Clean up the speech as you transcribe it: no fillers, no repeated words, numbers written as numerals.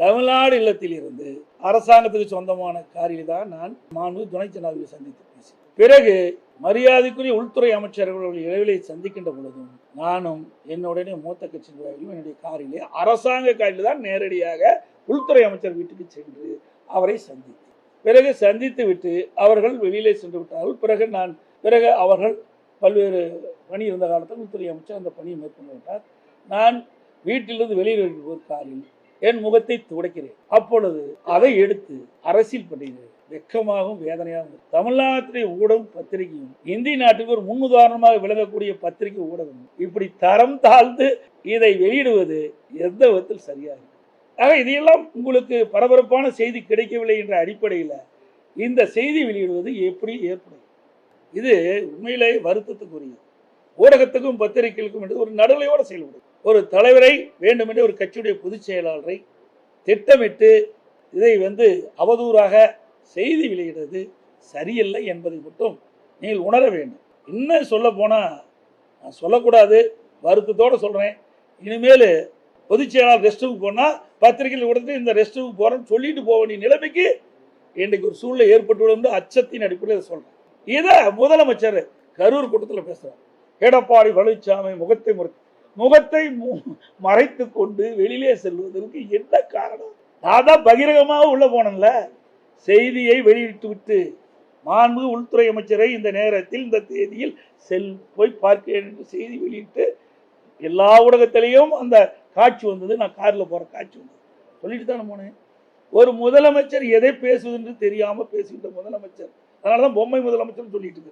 தமிழ்நாடு இல்லத்தில் இருந்து அரசாங்கத்துக்கு சொந்தமான காரில் தான் நான் மாண்பு துணை ஜனாதிபதியை சந்தித்து பேசினேன். பிறகு மரியாதைக்குரிய உள்துறை அமைச்சர்கள் இடைவெளியை சந்திக்கின்ற பொழுதும் நானும் என்னுடைய மூத்த கட்சி நிர்வாகிகளும் என்னுடைய காரிலே அரசாங்க காரில் தான் நேரடியாக உள்துறை அமைச்சர் வீட்டுக்கு சென்று அவரை சந்தித்தேன். பிறகு சந்தித்து விட்டு அவர்கள் வெளியிலே சென்று விட்டார்கள். பிறகு அவர்கள் பல்வேறு பணி இருந்த காலத்தில் உள்துறை அமைச்சர் அந்த பணியை மேற்கொண்டு விட்டார். நான் வீட்டிலிருந்து வெளியில் ஒரு காரில் என் முகத்தை துடைக்கிறேன். அப்பொழுது அதை எடுத்து அரசியல் பண்ணுகிறேன். வெக்கமாகவும் வேதனையாகவும் தமிழ்நாட்டிலே ஊடகம் பத்திரிகையும் இந்திய நாட்டுக்கு ஒரு முன்னுதாரணமாக விளங்கக்கூடிய பத்திரிகை ஊடகம் இப்படி தரம் தாழ்ந்து இதை வெளியிடுவது எந்த விதத்தில் சரியாக இருக்கு? ஆக இதையெல்லாம் உங்களுக்கு பரபரப்பான செய்தி கிடைக்கவில்லை என்ற அடிப்படையில் இந்த செய்தி வெளியிடுவது எப்படி ஏற்படும்? இது உண்மையிலே வருத்தத்துக்குரியது. ஊடகத்துக்கும் பத்திரிகைகளுக்கும் என்று ஒரு நடுநிலையோடு செயல்படும். ஒரு தலைவரை வேண்டுமென்றே ஒரு கட்சியுடைய பொதுச் செயலாளரை திட்டமிட்டு இதை அவதூறாக செய்தி வெளியிடுறது சரியில்லை என்பதை மட்டும் நீங்கள் உணர வேண்டும். இன்னும் சொல்ல போனால் நான் சொல்லக்கூடாது, வருத்தத்தோடு சொல்கிறேன். இனிமேல் பொதுச் செயலாளர் ரெஸ்ட் ரூமுக்கு போனால் பத்திரிகையில் கொடுத்து இந்த ரெஸ்ட் ரூமுக்கு போகிறேன்னு சொல்லிட்டு போக வேண்டிய நிலைமைக்கு இன்றைக்கு ஒரு சூழ்நிலை ஏற்பட்டுள்ளது. அச்சத்தின் அடிப்படையில் சொல்கிறேன். இதை முதலமைச்சர் கரூர் கூட்டத்தில் பேசுகிறார். எடப்பாடி பழனிசாமி முகத்தை மறைத்து கொண்டு வெளியிலே செல்வதற்கு என்ன காரணம்? நான் தான் பகிரங்கமாக உள்ள போனேன்ல. செய்தியை வெளியிட்டு விட்டு மாண்பு உள்துறை அமைச்சரை இந்த நேரத்தில் இந்த தேதியில் போய் பார்க்கிறேன் என்று செய்தி வெளியிட்டு எல்லா ஊடகத்திலையும் அந்த காட்சி வந்தது. நான் காரில் போகிற காட்சி வந்தது. சொல்லிட்டு தானே போனேன். ஒரு முதலமைச்சர் எதை பேசுவது என்று தெரியாமல் பேசுகின்ற முதலமைச்சர். அதனால தான் பொம்மை முதலமைச்சர் சொல்லிட்டு இருக்கிறேன்.